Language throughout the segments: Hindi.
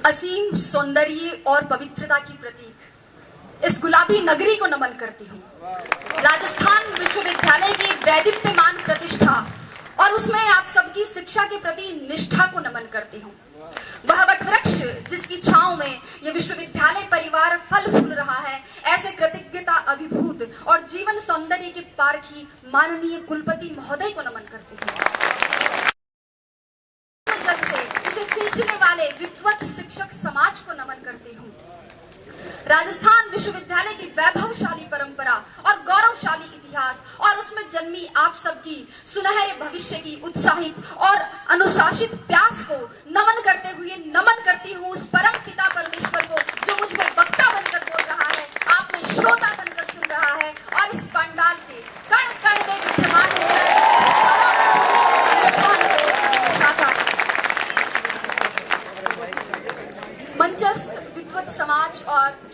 असीम सौंदर्य और पवित्रता की प्रतीक इस गुलाबी नगरी को नमन करती हूँ। राजस्थान विश्वविद्यालय की वैदिप्यमान प्रतिष्ठा और उसमें आप सबकी शिक्षा के प्रति निष्ठा को नमन करती हूँ। वह वटवृक्ष जिसकी छांव में यह विश्वविद्यालय परिवार फल फूल रहा है, ऐसे कृतज्ञता अभिभूत और जीवन सौंदर्य के पारखी माननीय कुलपति महोदय को नमन करती हूँ। जग से इसे सींचने वाले विद्वत शिक्षक समाज को नमन करती हूँ। राजस्थान विश्वविद्यालय की वैभवशाली परंपरा और गौरवशाली इतिहास और उसमें जन्मी आप सबकी सुनहरे भविष्य की उत्साहित और अनुशासित प्यास को नमन करते हुए नमन करती हूँ उस परम पिता परमेश्वर को जो मुझ में वक्ता बनकर बोल रहा है, आप में श्रोता बनकर सुन रहा है और इस पंडाल के कण कण में विद्यमान होकर इस अनुष्ठान को साकार। मंचस्थ विद्वत समाज और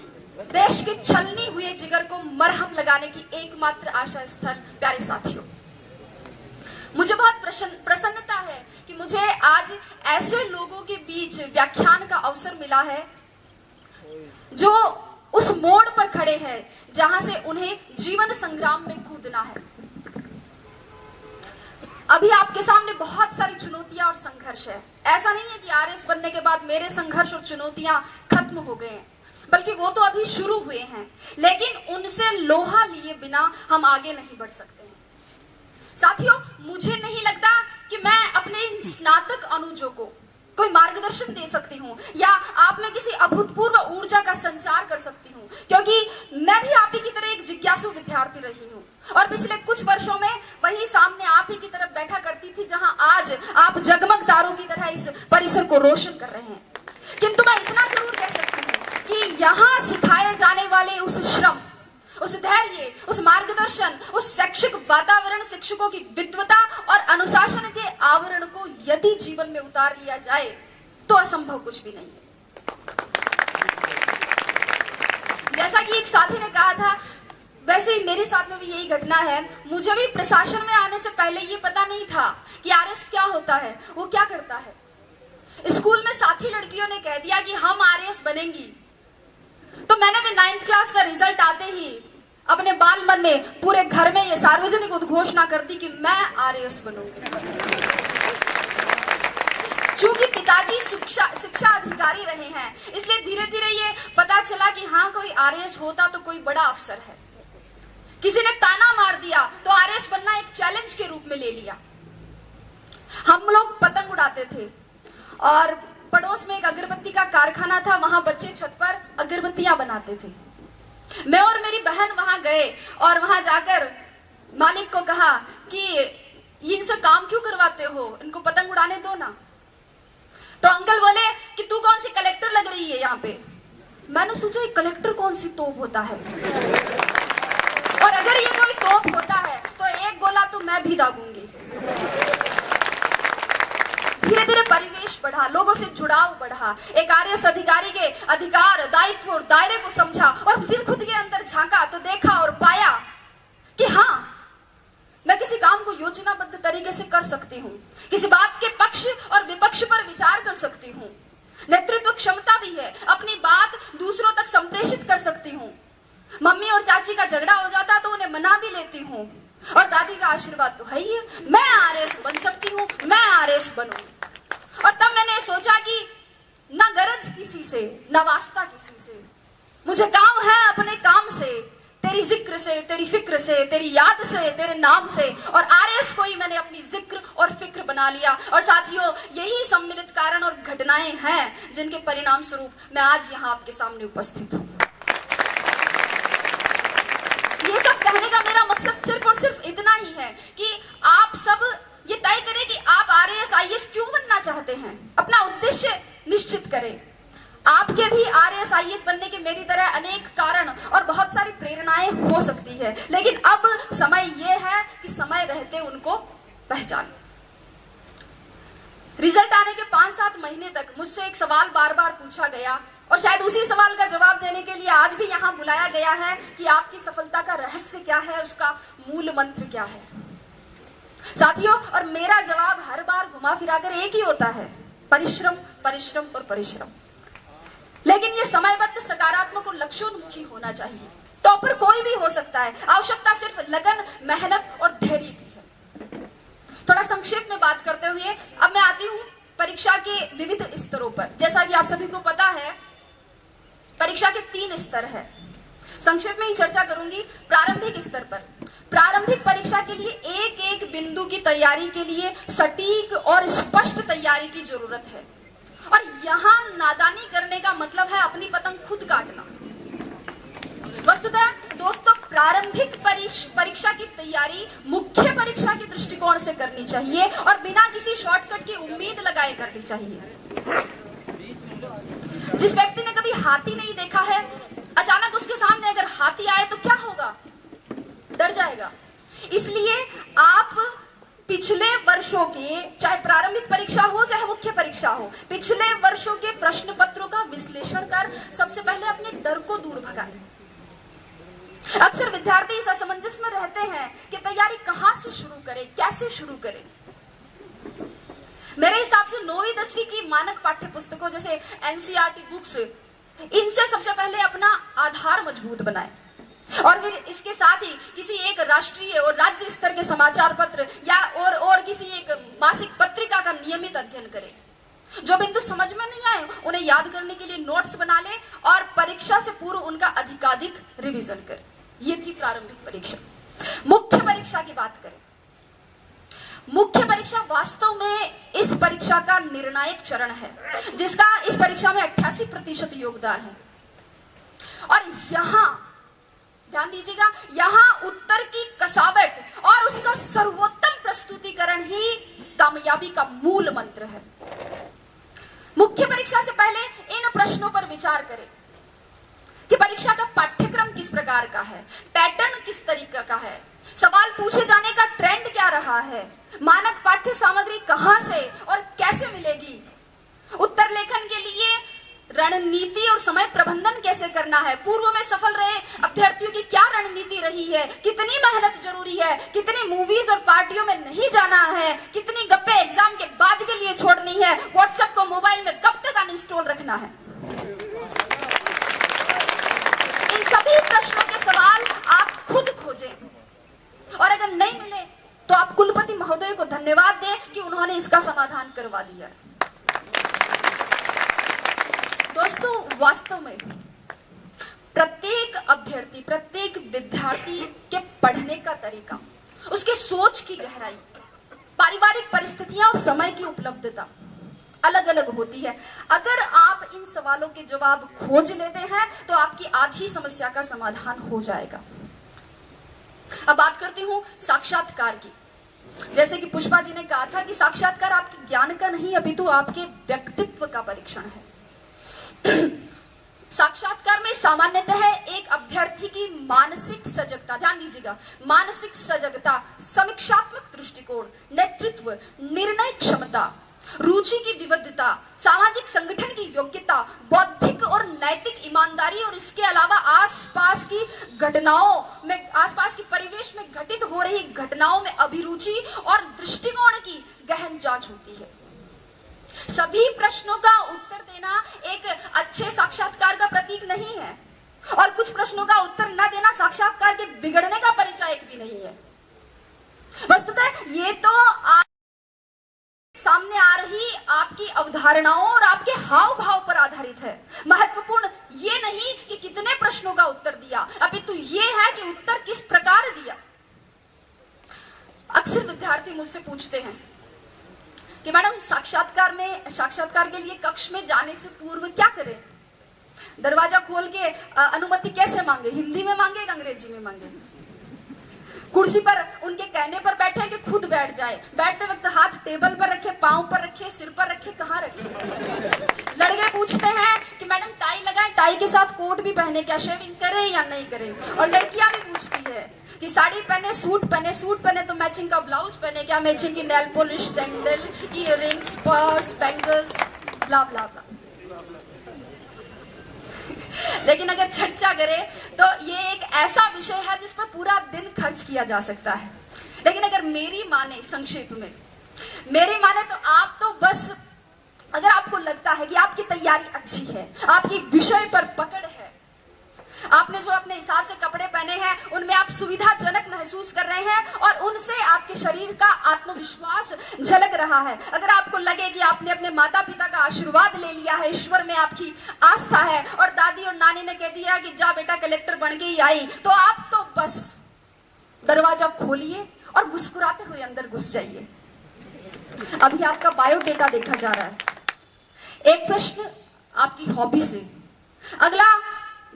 देश के छलनी हुए जिगर को मरहम लगाने की एकमात्र आशा स्थल प्यारे साथियों, मुझे बहुत प्रसन्नता है कि मुझे आज ऐसे लोगों के बीच व्याख्यान का अवसर मिला है जो उस मोड़ पर खड़े हैं जहां से उन्हें जीवन संग्राम में कूदना है। अभी आपके सामने बहुत सारी चुनौतियां और संघर्ष है। ऐसा नहीं है कि आरएस बनने के बाद मेरे संघर्ष और चुनौतियां खत्म हो गए हैं, बल्कि वो तो अभी शुरू हुए हैं, लेकिन उनसे लोहा लिए बिना हम आगे नहीं बढ़ सकते हैं। साथियों, मुझे नहीं लगता कि मैं अपने इन स्नातक अनुजों को कोई मार्गदर्शन दे सकती हूँ या आप में किसी अभूतपूर्व ऊर्जा का संचार कर सकती हूँ, क्योंकि मैं भी आप ही की तरह एक जिज्ञासु विद्यार्थी रही हूँ और पिछले कुछ वर्षों में वही सामने आप ही की तरफ बैठा करती थी जहां आज आप जगमग तारों की तरह इस परिसर को रोशन कर रहे हैं। किंतु मैं इतना जरूर कह सकती हूँ कि यहाँ सिखाए जाने वाले उस श्रम, उस धैर्य, उस मार्गदर्शन, उस शैक्षिक वातावरण, शिक्षकों की विद्वता और अनुशासन के आवरण को यदि जीवन में उतार लिया जाए तो असंभव कुछ भी नहीं है। जैसा कि एक साथी ने कहा था, वैसे ही मेरे साथ में भी यही घटना है। मुझे भी प्रशासन में आने से पहले ये पता नहीं था कि आरएस क्या होता है, वो क्या करता है। स्कूल में साथी लड़कियों ने कह दिया कि हम आरएस बनेंगी, तो मैंने भी 9th क्लास का रिजल्ट आते ही अपने बाल मन में पूरे घर में ये सार्वजनिक उद्घोषणा कर दी कि मैं आरएस बनूंगी। चूंकि पिताजी शिक्षा अधिकारी रहे हैं, इसलिए धीरे धीरे ये पता चला कि हाँ, कोई आरएस होता तो कोई बड़ा अफसर है। किसी ने ताना मार दिया तो आरएस बनना एक चैलेंज के रूप में ले लिया। हम लोग पतंग उड़ाते थे और पड़ोस में एक अगरबत्ती का कारखाना था, वहां बच्चे छत पर अगरबत्तियां बनाते थे। मैं और मेरी बहन वहां गए और वहां जाकर मालिक को कहा कि इनसे काम क्यों करवाते हो, इनको पतंग उड़ाने दो ना। तो अंकल बोले कि तू कौन सी कलेक्टर लग रही है यहाँ पे। मैंने सोचा कलेक्टर कौन सी तोप होता है, और अगर ये कोई तोप होता है तो एक गोला तो मैं भी दागूंगी। धीरे धीरे परिवेश बढ़ा, लोगों से जुड़ाव बढ़ा, एक आरएस अधिकारी के अधिकार, दायित्व और दायरे को समझा और फिर खुद के अंदर झांका तो देखा और पाया कि हाँ, मैं किसी काम को योजनाबद्ध तरीके से कर सकती हूँ, किसी बात के पक्ष और विपक्ष पर विचार कर सकती हूँ, नेतृत्व क्षमता भी है, अपनी बात दूसरों तक संप्रेषित कर सकती हूँ। मम्मी और चाची का झगड़ा हो जाता तो उन्हें मना भी लेती हूँ, और दादी का आशीर्वाद तो है ही है। मैं आरएस बन सकती हूँ, मैं आरएस बनूंगी। और तब मैंने सोचा कि ना गरज किसी से, ना वास्ता किसी से, मुझे काम है अपने काम से, तेरी जिक्र से, तेरी फिक्र से, तेरी याद से, तेरे नाम से। और आरएस को ही मैंने अपनी जिक्र और फिक्र बना लिया। और साथियों, यही सम्मिलित कारण और घटनाएं हैं जिनके परिणाम स्वरूप मैं आज यहाँ आपके सामने उपस्थित हूँ। ये सब कहने का मेरा मकसद सिर्फ और सिर्फ इतना ही है कि आप सब ये तय करें कि आप आरएस आईएएस क्यों बनना चाहते हैं, अपना उद्देश्य निश्चित करें। आपके भी आरएस आईएएस बनने के मेरी तरह अनेक कारण और बहुत सारी प्रेरणाएं हो सकती है, लेकिन अब समय ये है कि समय रहते उनको पहचानें। रिजल्ट आने के 5-7 महीने तक मुझसे एक सवाल बार बार पूछा गया और शायद उसी सवाल का जवाब देने के लिए आज भी यहाँ बुलाया गया है कि आपकी सफलता का रहस्य क्या है, उसका मूल मंत्र क्या है। साथियों, और मेरा जवाब हर बार घुमा फिराकर एक ही होता है परिश्रम, परिश्रम और परिश्रम। लेकिन ये समयबद्ध, सकारात्मक और लक्ष्योन्मुखी होना चाहिए। टॉपर कोई भी हो सकता है, आवश्यकता सिर्फ लगन, मेहनत और धैर्य की है। थोड़ा संक्षेप में बात करते हुए अब मैं आती हूं परीक्षा के विविध स्तरों पर। जैसा कि आप सभी को पता है, परीक्षा के 3 स्तर है। संक्षेप में ही चर्चा करूंगी। प्रारंभिक स्तर पर, प्रारंभिक परीक्षा के लिए एक एक बिंदु की तैयारी के लिए सटीक और स्पष्ट तैयारी की जरूरत है। और यहां नादानी करने का मतलब है अपनी पतंग खुद काटना। वस्तुतः दोस्तों, प्रारंभिक परीक्षा की तैयारी मुख्य परीक्षा के दृष्टिकोण से करनी चाहिए और बिना किसी शॉर्टकट की उम्मीद लगाए करनी चाहिए। जिस व्यक्ति ने कभी हाथी नहीं देखा है, अचानक उसके सामने अगर हाथी आए तो क्या होगा? डर जाएगा। इसलिए आप पिछले वर्षों के, चाहे प्रारंभिक परीक्षा हो चाहे मुख्य परीक्षा हो, पिछले वर्षों के प्रश्न पत्रों का विश्लेषण कर सबसे पहले अपने डर को दूर भगाएं। अक्सर विद्यार्थी इस असमंजस में रहते हैं कि तैयारी कहां से शुरू करें, कैसे शुरू करें। मेरे हिसाब से 9वीं 10वीं की मानक पाठ्य पुस्तकों जैसे एनसीईआरटी बुक्स, इनसे सबसे पहले अपना आधार मजबूत बनाएं और फिर इसके साथ ही किसी एक राष्ट्रीय और राज्य स्तर के समाचार पत्र या और किसी एक मासिक पत्रिका का नियमित अध्ययन करें। जो बिंदु समझ में नहीं आए उन्हें याद करने के लिए नोट्स बना लें और परीक्षा से पूर्व उनका अधिकाधिक रिवीजन करें। ये थी प्रारंभिक परीक्षा। मुख्य परीक्षा की बात करें। मुख्य परीक्षा वास्तव में इस परीक्षा का निर्णायक चरण है, जिसका इस परीक्षा में 88% योगदान है। और यहां ध्यान दीजिएगा, यहां उत्तर की कसावट और उसका सर्वोत्तम प्रस्तुतिकरण ही कामयाबी का मूल मंत्र है। मुख्य परीक्षा से पहले इन प्रश्नों पर विचार करें कि परीक्षा का पाठ्यक्रम किस प्रकार का है, पैटर्न किस तरीके का है, सवाल पूछे जाने का ट्रेंड क्या रहा है, मानक पाठ्य सामग्री कहां से और कैसे मिलेगी, उत्तर लेखन के लिए रणनीति और समय प्रबंधन कैसे करना है, पूर्व में सफल रहे अभ्यर्थियों की क्या रणनीति रही है, कितनी मेहनत जरूरी है, कितनी मूवीज और पार्टियों में नहीं जाना है, कितनी गप्पे एग्जाम के बाद के लिए छोड़नी है, व्हाट्सएप को मोबाइल में कब तक अनइंस्टॉल रखना है। इन सभी प्रश्नों के सवाल आप खुद खोजें और अगर नहीं मिले तो आप कुलपति महोदय को धन्यवाद दें कि उन्होंने इसका समाधान करवा दिया। दोस्तों, वास्तव में प्रत्येक अभ्यर्थी, प्रत्येक विद्यार्थी के पढ़ने का तरीका, उसके सोच की गहराई, पारिवारिक परिस्थितियां और समय की उपलब्धता अलग अलग होती है। अगर आप इन सवालों के जवाब खोज लेते हैं तो आपकी आधी समस्या का समाधान हो जाएगा। अब बात करती हूं साक्षात्कार की। जैसे कि पुष्पा जी ने कहा था कि साक्षात्कार आपके ज्ञान का नहीं अपितु आपके व्यक्तित्व का परीक्षण है। साक्षात्कार में सामान्यतः एक अभ्यर्थी की मानसिक सजगता, ध्यान दीजिएगा, मानसिक सजगता, समीक्षात्मक दृष्टिकोण, नेतृत्व, निर्णय क्षमता, रुचि की विविधता, सामाजिक संगठन की योग्यता, बौद्धिक और नैतिक ईमानदारी और इसके अलावा आसपास की घटनाओं में, आसपास की परिवेश में घटित हो रही घटनाओं में अभिरुचि और दृष्टिकोण की गहन जांच होती है। सभी प्रश्नों का उत्तर देना एक अच्छे साक्षात्कार का प्रतीक नहीं है और कुछ प्रश्नों का उत्तर न देना साक्षात्कार के बिगड़ने का परिचायक भी नहीं है। वस्तुतः ये तो सामने आ रही आपकी अवधारणाओं और आपके हाव भाव पर आधारित है। महत्वपूर्ण ये नहीं कि कितने प्रश्नों का उत्तर दिया, अपितु ये है कि उत्तर किस प्रकार दिया। अक्सर विद्यार्थी मुझसे पूछते हैं कि मैडम साक्षात्कार के लिए कक्ष में जाने से पूर्व क्या करें, दरवाजा खोल के अनुमति कैसे मांगे, हिंदी में मांगे या अंग्रेजी में मांगे, कुर्सी पर उनके कहने पर बैठे कि खुद बैठ जाए, बैठते वक्त हाथ टेबल पर रखे, पांव पर रखे, सिर पर रखे, कहाँ रखे। लड़के पूछते हैं कि मैडम टाई लगाए, टाई के साथ कोट भी पहने, क्या शेविंग करे या नहीं करे। और लड़कियां भी पूछती है कि साड़ी पहने, सूट पहने तो मैचिंग का ब्लाउज पहने, क्या मैचिंग की nail polish, sandal, earrings, purse, bangles, blah blah blah. लेकिन अगर चर्चा करें तो ये एक ऐसा विषय है जिस पर पूरा दिन खर्च किया जा सकता है। लेकिन अगर मेरी माने, संक्षेप में मेरी माने, तो आप तो बस अगर लगता है कि आपकी तैयारी अच्छी है, आपकी विषय पर पकड़ है, आपने जो अपने हिसाब से कपड़े पहने हैं उनमें आप सुविधाजनक महसूस कर रहे हैं और उनसे आपके शरीर का आत्मविश्वास झलक रहा है, अगर आपको लगे कि आपने अपने माता पिता का आशीर्वाद ले लिया है, ईश्वर में आपकी आस्था है और दादी और नानी ने कह दिया कि जा बेटा कलेक्टर बन के ही आई, तो आप तो बस दरवाजा खोलिए और मुस्कुराते हुए अंदर घुस जाइए। अभी आपका बायोडेटा देखा जा रहा है, एक प्रश्न आपकी हॉबी से, अगला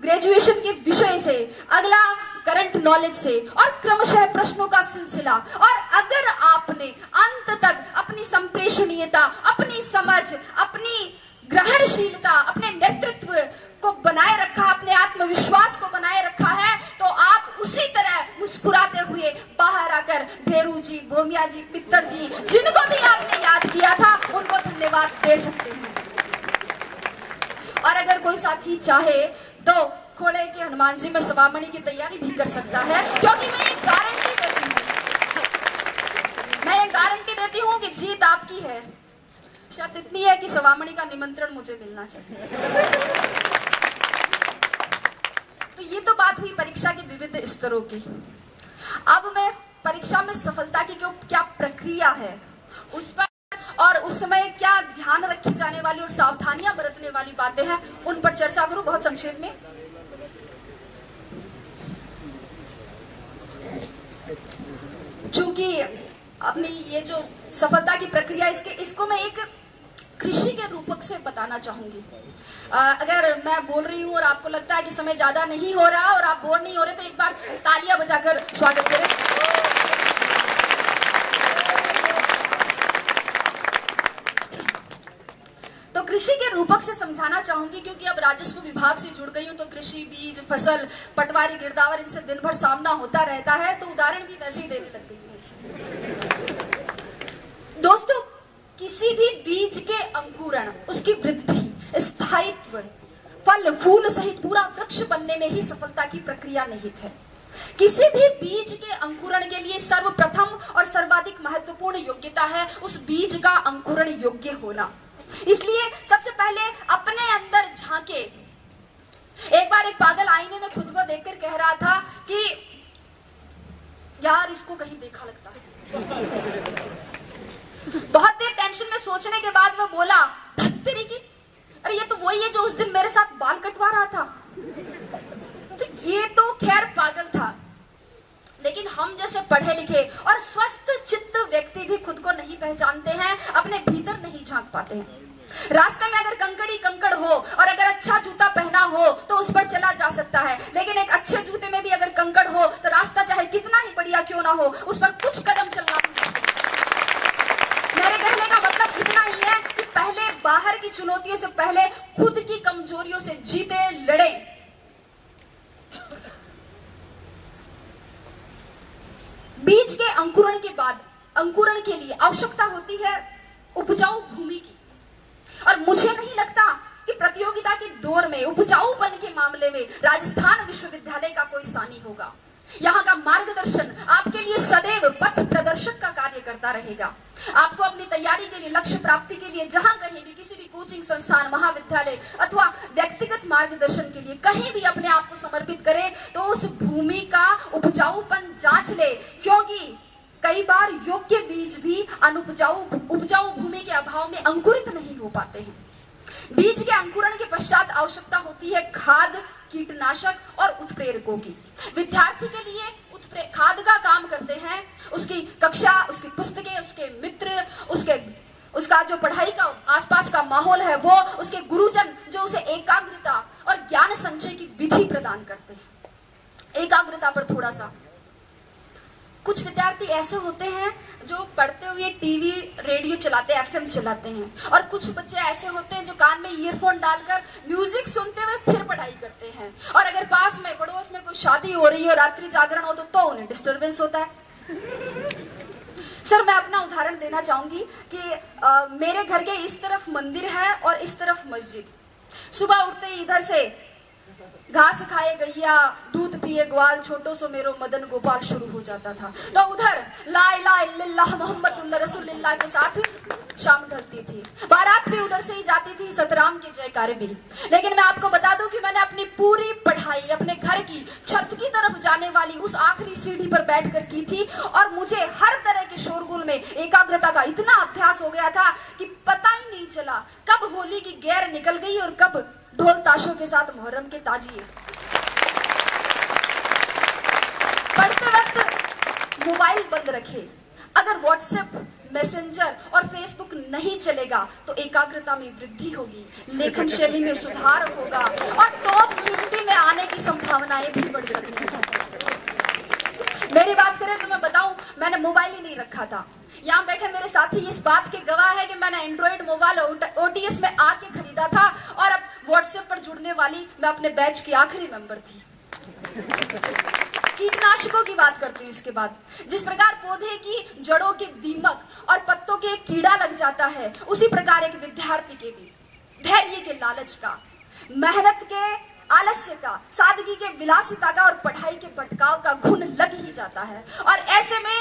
ग्रेजुएशन के विषय से, अगला करंट नॉलेज से और क्रमशः प्रश्नों का सिलसिला। और अगर आपने अंत तक अपनी संप्रेषणीयता, अपनी समझ, अपनी ग्रहणशीलता, अपने नेतृत्व को बनाए रखा, अपने आत्मविश्वास को बनाए रखा है, तो आप उसी तरह मुस्कुराते हुए बाहर आकर भेरू जी, भोमिया जी, पित्तर जी, जिनको भी आपने याद किया था, उनको धन्यवाद दे सकते हैं। और अगर कोई साथी चाहे तो खोड़े के हनुमान जी में सवामणि की तैयारी भी कर सकता है, क्योंकि मैं एक गारंटी देती हूँ कि जीत आपकी है। शर्त इतनी है कि सवामणि का निमंत्रण मुझे मिलना चाहिए। तो ये तो बात हुई परीक्षा के विविध स्तरों की। अब मैं परीक्षा में सफलता की क्या प्रक्रिया है उस पर और उस समय क्या ध्यान रखी जाने वाली और सावधानियां बरतने वाली बातें हैं उन पर चर्चा करूं बहुत संक्षेप में। चूंकि अपनी ये जो सफलता की प्रक्रिया इसको मैं एक कृषि के रूपक से बताना चाहूंगी। अगर मैं बोल रही हूं और आपको लगता है कि समय ज्यादा नहीं हो रहा और आप बोर नहीं हो रहे तो एक बार तालियां बजाकर स्वागत करें। तो कृषि के रूपक से समझाना चाहूंगी, क्योंकि अब राजस्व विभाग से जुड़ गई हूं तो कृषि, बीज, फसल, पटवारी, गिरदावर, इनसे दिन भर सामना होता रहता है, तो उदाहरण भी वैसे ही देने लग गई हूं। दोस्तों, किसी भी बीज के अंकुरण, उसकी वृद्धि, स्थायित्व, फल फूल सहित पूरा वृक्ष बनने में ही सफलता की प्रक्रिया निहित है। किसी भी बीज के अंकुरण के लिए सर्वप्रथम और सर्वाधिक महत्वपूर्ण योग्यता है उस बीज का अंकुरण योग्य होना। इसलिए सबसे पहले अपने अंदर झांके। एक बार एक पागल आईने में खुद को देखकर कह रहा था कि यार इसको कहीं देखा लगता है। बहुत देर टेंशन में सोचने के बाद वो बोला, धत्तेरी की, अरे ये तो वही है जो उस दिन मेरे साथ बाल कटवा रहा था। तो ये तो खैर पागल था, लेकिन हम जैसे पढ़े लिखे और स्वस्थ चित्त व्यक्ति भी खुद को नहीं पहचानते हैं, अपने भीतर नहीं झांक पाते हैं। रास्ते में अगर कंकड़ी कंकड़ हो और अगर अच्छा जूता पहना हो तो उस पर चला जा सकता है, लेकिन एक अच्छे जूते में भी अगर कंकड़ हो तो रास्ता चाहे कितना ही बढ़िया क्यों ना हो, उस पर कुछ कदम चलना मुश्किल है। मेरे कहने का मतलब इतना ही है कि पहले बाहर की चुनौतियों से पहले खुद की कमजोरियों से जीते, लड़े। बीज के अंकुरण के बाद अंकुरण के लिए आवश्यकता होती है उपजाऊ भूमि की, और मुझे नहीं लगता कि प्रतियोगिता के दौर में उपजाऊपन के मामले में राजस्थान विश्वविद्यालय का कोई सानी होगा। यहाँ का मार्गदर्शन आपके लिए सदैव पथ प्रदर्शक का कार्य करता रहेगा। आपको अपनी तैयारी के लिए, लक्ष्य प्राप्ति के लिए जहां कहीं भी, किसी भी कोचिंग संस्थान, महाविद्यालय अथवा व्यक्तिगत मार्गदर्शन के लिए कहीं भी अपने आप को समर्पित करें तो उस भूमि का उपजाऊपन जांच ले, क्योंकि कई बार योग्य बीज भी उपजाऊ भूमि के अभाव में अंकुरित नहीं हो पाते हैं। बीज के अंकुरण के पश्चात आवश्यकता होती है खाद, कीटनाशक और उत्प्रेरकों की। विद्यार्थी के लिए खाद का काम करते हैं उसकी कक्षा, उसकी पुस्तकें, उसके मित्र, उसका जो पढ़ाई का आसपास का माहौल है वो, उसके गुरुजन जो उसे एकाग्रता और ज्ञान संचय की विधि प्रदान करते हैं। एकाग्रता पर थोड़ा सा, कुछ विद्यार्थी ऐसे होते हैं जो पढ़ते हुए टीवी, रेडियो चलाते हैं, एफएम चलाते हैं, और कुछ बच्चे ऐसे होते हैं जो कान में ईयरफोन डालकर म्यूजिक सुनते हुए फिर पढ़ाई करते हैं। और अगर पास में पड़ोस में कोई शादी हो रही हो, रात्रि जागरण हो तो उन्हें डिस्टरबेंस होता है। सर, मैं अपना उदाहरण देना चाहूंगी कि मेरे घर के इस तरफ मंदिर है और इस तरफ मस्जिद। सुबह उठते ही इधर से घास खाए गैया दूध पिए ग्वाल, छोटो सो मेरो मदन गोपाल शुरू हो जाता था। तो उधर ला इलाहा इल्लल्लाह मुहम्मदुर रसूलुल्लाह के साथ शाम ढलती थी। बारात भी उधर से ही जाती थी, सतराम के जयकारे भी। लेकिन मैं आपको बता दूं कि मैंने अपनी पूरी पढ़ाई अपने घर की छत की तरफ जाने वाली उस आखिरी सीढ़ी पर बैठकर की थी, और मुझे हर तरह के शोरगुल में एकाग्रता का इतना अभ्यास हो गया था कि पता ही नहीं चला कब होली की गैर निकल गई और कब ढोल ताशों के साथ मुहर्रम के ताजिए। पढ़ते वक्त मोबाइल बंद रखे, अगर व्हाट्सएप, मैसेंजर और फेसबुक नहीं चलेगा तो एकाग्रता में वृद्धि होगी, लेखन शैली में सुधार होगा और टॉप 50 में आने की संभावनाएं भी बढ़ सकती हैं। मेरी बात करें तो मैं बताऊं, मैंने मोबाइल ही नहीं रखा था। यहाँ बैठे मेरे साथी इस बात के गवाह है कि मैंने एंड्रॉइड मोबाइल ओटीएस में आके खरीदा था, और अब व्हाट्सएप पर जुड़ने वाली मैं अपने बैच की आखिरी मेंबर थी। कीटनाशकों की बात करती हूँ इसके बाद। जिस प्रकार पौधे की जड़ों के दीमक और पत्तों के कीड़ा लग जाता है, उसी प्रकार एक विद्यार्थी के भी धैर्य के लालच का, मेहनत के आलस्य का, सादगी के विलासिता का और पढ़ाई के भटकाव का घुन लग ही जाता है। और ऐसे में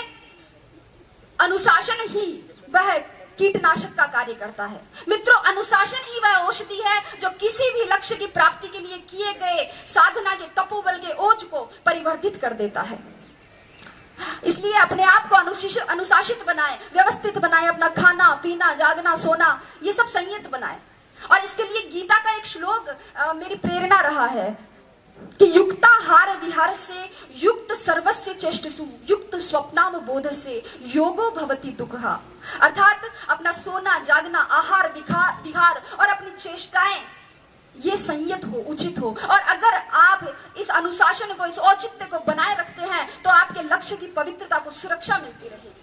अनुशासन ही वह कीटनाशक का कार्य करता है। मित्रों, अनुशासन ही वह औषधि है जो किसी भी लक्ष्य की प्राप्ति के लिए किए गए साधना के तपोबल के ओज को परिवर्तित कर देता है। इसलिए अपने आप को अनुशासित बनाए, व्यवस्थित बनाए, अपना खाना पीना, जागना, सोना, ये सब संयत बनाए। और इसके लिए गीता का एक श्लोक मेरी प्रेरणा रहा है कि युक्ताहार विहार से युक्त सर्वस्य चेष्टसु युक्त स्वप्नाम बोध से योगो भवति दुःखः। अर्थात अपना सोना, जागना, आहार, विहार और अपनी चेष्टाएं ये संयत हो, उचित हो। और अगर आप इस अनुशासन को, इस औचित्य को बनाए रखते हैं तो आपके लक्ष्य की पवित्रता को सुरक्षा मिलती रहेगी।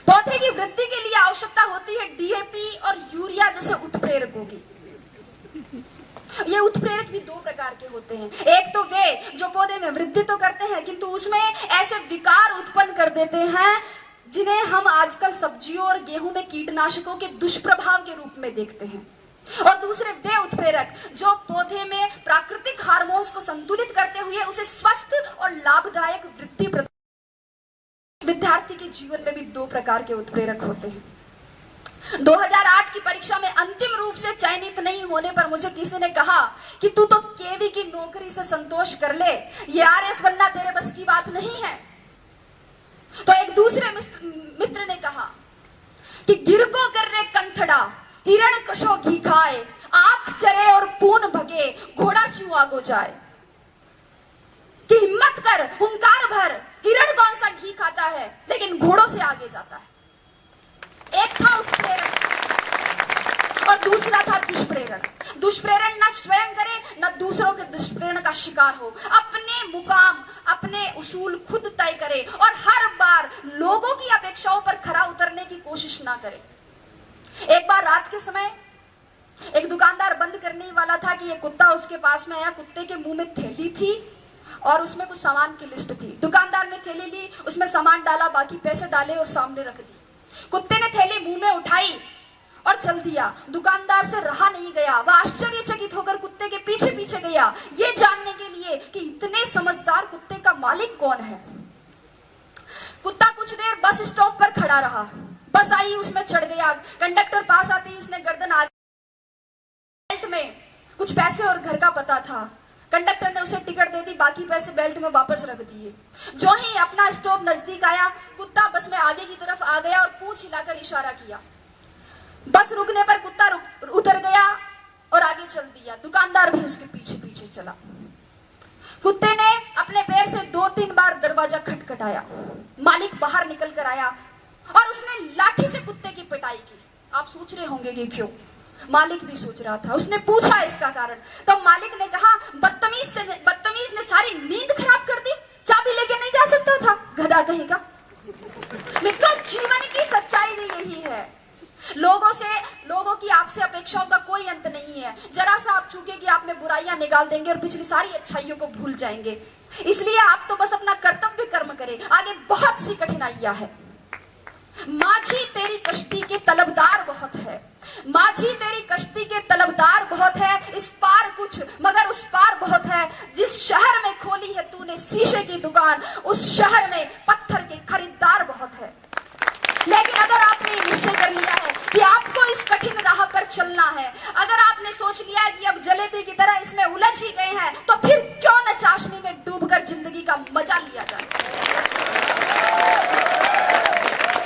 पौधे की वृद्धि के लिए आवश्यकता होती है डीएपी और यूरिया जैसे उत्प्रेरकों की। ये उत्प्रेरक भी दो प्रकार के होते हैं। एक तो वे जो पौधे में वृद्धि तो करते हैं किंतु उसमें ऐसे विकार उत्पन्न कर देते हैं जिन्हें हम आजकल सब्जियों और गेहूं में कीटनाशकों के दुष्प्रभाव के रूप में देखते हैं। और दूसरे वे उत्प्रेरक जो पौधे में प्राकृतिक हार्मोन्स को संतुलित करते हुए उसे स्वस्थ और लाभदायक वृद्धि प्रदान। विद्यार्थी के जीवन में भी दो प्रकार के उत्प्रेरक होते हैं। 2008 की परीक्षा में अंतिम रूप से चयनित नहीं होने पर मुझे किसी ने कहा कि तू तो केवी की नौकरी से संतोष कर ले, ये आरएस बनना तेरे बस की बात नहीं है। तो एक दूसरे मित्र ने कहा कि गिर को कर रे कंथड़ा, हिरण कशो घी खाए, आंख चरे और पून भगे, घोड़ा स्यू आगो जाए। कि हिम्मत कर, हुंकार भर, हिरण कौन सा घी खाता है लेकिन घोड़ों से आगे जाता है। एक था उत्प्रेरक और दूसरा था दुष्प्रेरण। दुष्प्रेरण न स्वयं करे न दूसरों के दुष्प्रेरण का शिकार हो, अपने मुकाम, अपने उसूल खुद तय करे और हर बार लोगों की अपेक्षाओं पर खरा उतरने की कोशिश ना करे। एक बार रात के समय एक दुकानदार बंद करने ही वाला था कि एक कुत्ता उसके पास में आया। कुत्ते के मुंह में थैली थी और उसमें कुछ सामान की लिस्ट थी। दुकानदार ने थैली ली, उसमें सामान डाला, बाकी पैसे डाले और सामने रख दी। कुत्ते ने थैली मुंह में उठाई और चल दिया। दुकानदार से रहा नहीं गया, वह आश्चर्यचकित होकर कुत्ते के पीछे पीछे गया, ये जानने के लिए कि इतने समझदार कुत्ते का मालिक कौन है। कुत्ता कुछ देर बस स्टॉप पर खड़ा रहा। बस आई, उसमें चढ़ गया। कंडक्टर पास आते ही उसने गर्दन आगे, बेल्ट में कुछ पैसे और घर का पता था। कंडक्टर ने उसे टिकट दे दी, बाकी पैसे बेल्ट में वापस रख दिए। जो ही अपना स्टॉप नजदीक आया, कुत्ता बस में आगे की तरफ आ गया और पूंछ हिलाकर इशारा किया। बस रुकने पर कुत्ता उतर गया और आगे चल दिया। दुकानदार भी उसके पीछे पीछे चला। कुत्ते ने अपने पैर से 2-3 बार दरवाजा खटखटाया। मालिक बाहर निकल कर आया और उसने लाठी से कुत्ते की पिटाई की। आप सोच रहे होंगे कि क्यों? मालिक भी सोच रहा था। उसने पूछा इसका कारण, तो मालिक ने कहा बदतमीज ने सारी नींद खराब कर दी, चाबी लेके नहीं जा सकता था, गधा कहेगा। मित्रों, जीवन की सच्चाई भी यही है। लोगों की आपसे अपेक्षाओं का कोई अंत नहीं है। जरा सा आप चूके कि आप में बुराइयां निकाल देंगे और पिछली सारी अच्छाइयों को भूल जाएंगे। इसलिए आप तो बस अपना कर्तव्य कर्म करें, आगे बहुत सी कठिनाइयां है। माझी तेरी कश्ती के तलबदार बहुत है, माझी तेरी कश्ती के तलबदार बहुत है, इस पार कुछ मगर उस पार बहुत है। जिस शहर में खोली है तूने शीशे की दुकान, उस शहर में पत्थर के खरीदार बहुत है। लेकिन अगर आपने निश्चय कर लिया है कि आपको इस कठिन राह पर चलना है, अगर आपने सोच लिया है कि अब जलेबी की तरह इसमें उलझ ही गए हैं, तो फिर क्यों न चाशनी में डूबकर जिंदगी का मजा लिया जाए।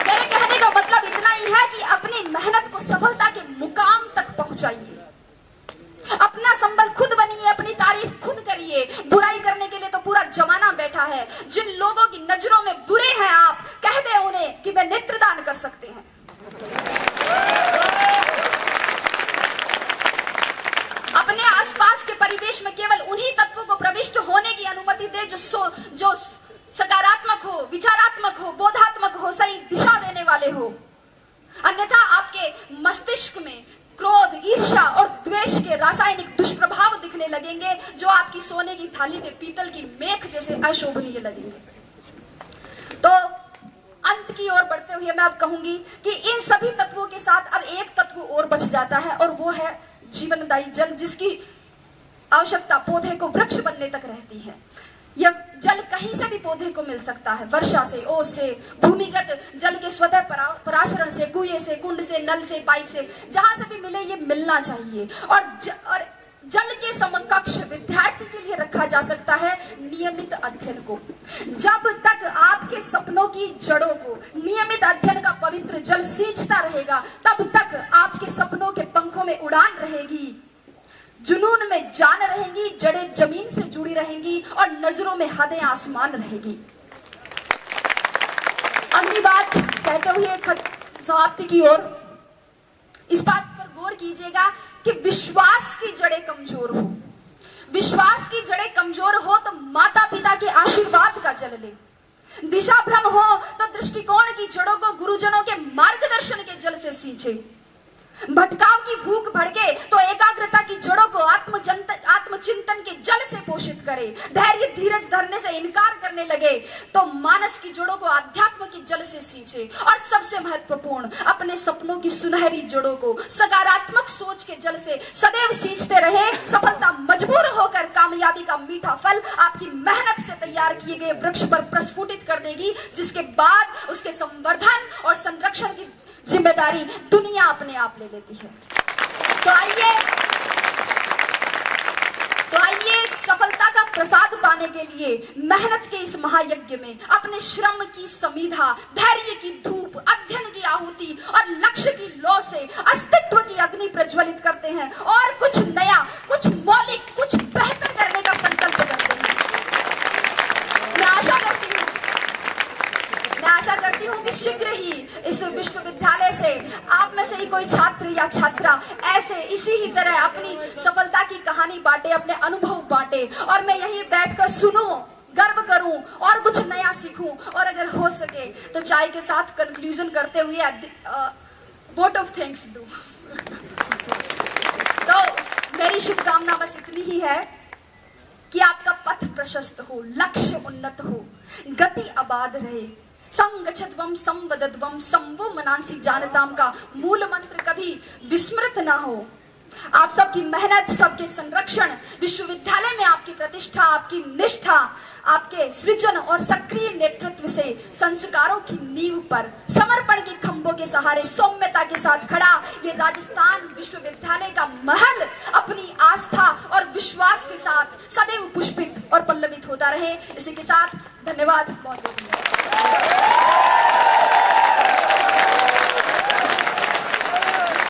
मेरे कहने का मतलब इतना ही है कि अपनी मेहनत को सफलता के मुकाम तक पहुंचाइए। अपना संबल खुद बनिए, अपनी तारीफ खुद करिए। बुराई करने के लिए तो पूरा जमाना बैठा है। जिन लोगों की नजरों में बुरे हैं आप, कह दे उन्हें कि वे नेत्रदान कर सकते हैं। अपने आसपास के परिवेश में केवल उन्हीं तत्वों को प्रविष्ट होने की अनुमति दे जो सकारात्मक हो, विचारात्मक हो, बोधात्मक हो, सही दिशा देने वाले हो। अन्यथा आपके मस्तिष्क में क्रोध, ईर्ष्या और द्वेष के रासायनिक दुष्प्रभाव दिखने लगेंगे, जो आपकी सोने की थाली में पीतल की मेख जैसे अशोभनीय लगेंगे। तो अंत की ओर बढ़ते हुए मैं अब कहूंगी कि इन सभी तत्वों के साथ अब एक तत्व और बच जाता है, और वो है जीवनदायी जल, जिसकी आवश्यकता पौधे को वृक्ष बनने तक रहती है। यह जल कहीं से भी पौधे को मिल सकता है, वर्षा से, ओस से, भूमिगत जल के स्वतः परासरण से, कुएं से, कुंड से, नल से, पाइप से, जहां से भी मिले ये मिलना चाहिए। और जल के समकक्ष विद्यार्थी के लिए रखा जा सकता है नियमित अध्ययन को। जब तक आपके सपनों की जड़ों को नियमित अध्ययन का पवित्र जल सींचता रहेगा, तब तक आपके सपनों के पंखों में उड़ान रहेगी, जुनून में जान रहेंगी, जड़ें जमीन से जुड़ी रहेंगी और नजरों में हदें आसमान रहेगी। अगली बात कहते हुए समाप्ति की ओर, इस बात पर गौर कीजिएगा कि विश्वास की जड़ें कमजोर हो। विश्वास की जड़ें कमजोर हो तो माता पिता के आशीर्वाद का जल ले। दिशा भ्रम हो तो दृष्टिकोण की जड़ों को गुरुजनों के मार्गदर्शन के जल से सींचे। भटकाव की भूख भड़के तो एकाग्रता की जड़ों को आत्मचिंतन के जल से पोषित करे। धैर्य धीरज धरने से इनकार करने लगे तो मानस की जड़ों को अध्यात्म के जल से सींचे। और सबसे महत्वपूर्ण, अपने सपनों की सुनहरी जड़ों को सकारात्मक सोच के जल से सदैव सींचते रहे। सफलता मजबूर होकर कामयाबी का मीठा फल आपकी मेहनत से तैयार किए गए वृक्ष पर प्रस्फुटित कर देगी, जिसके बाद उसके संवर्धन और संरक्षण की जिम्मेदारी दुनिया अपने आप ले लेती है। तो आइए सफलता का प्रसाद पाने के लिए मेहनत के इस महायज्ञ में अपने श्रम की समीधा, धैर्य की धूप, अध्ययन की आहुति और लक्ष्य की लौ से अस्तित्व की अग्नि प्रज्वलित करते हैं और कुछ नया, कुछ मौलिक, कुछ बेहतर करने का संकल्प करते हैं। मैं आशा करती हूँ कि शीघ्र ही इस विश्वविद्यालय से आप में से ही कोई छात्र या छात्रा ऐसे इसी ही तरह अपनी सफलता की कहानी बांटे, अपने अनुभव बांटे, और मैं यहीं बैठकर सुनूं, गर्व करूं और कुछ नया सीखूं, और अगर हो सके तो चाय के साथ कंक्लूजन करते हुए वोट ऑफ थैंक्स दूं। तो मेरी शुभकामना बस इतनी ही है कि आपका पथ प्रशस्त हो, लक्ष्य उन्नत हो, गति आबाद रहे। संगच्छध्वम संवदध्वम संवो मनांसी जानताम का मूल मंत्र कभी विस्मृत ना हो। आप सबकी मेहनत, सबके संरक्षण, विश्वविद्यालय में आपकी प्रतिष्ठा, आपकी निष्ठा, आपके सृजन और सक्रिय नेतृत्व से संस्कारों की नींव पर समर्पण के खंभों के सहारे सौम्यता के साथ खड़ा ये राजस्थान विश्वविद्यालय का महल अपनी आस्था और विश्वास के साथ सदैव पुष्पित और पल्लवित होता रहे। इसी के साथ धन्यवाद, बहुत बहुत धन्यवाद।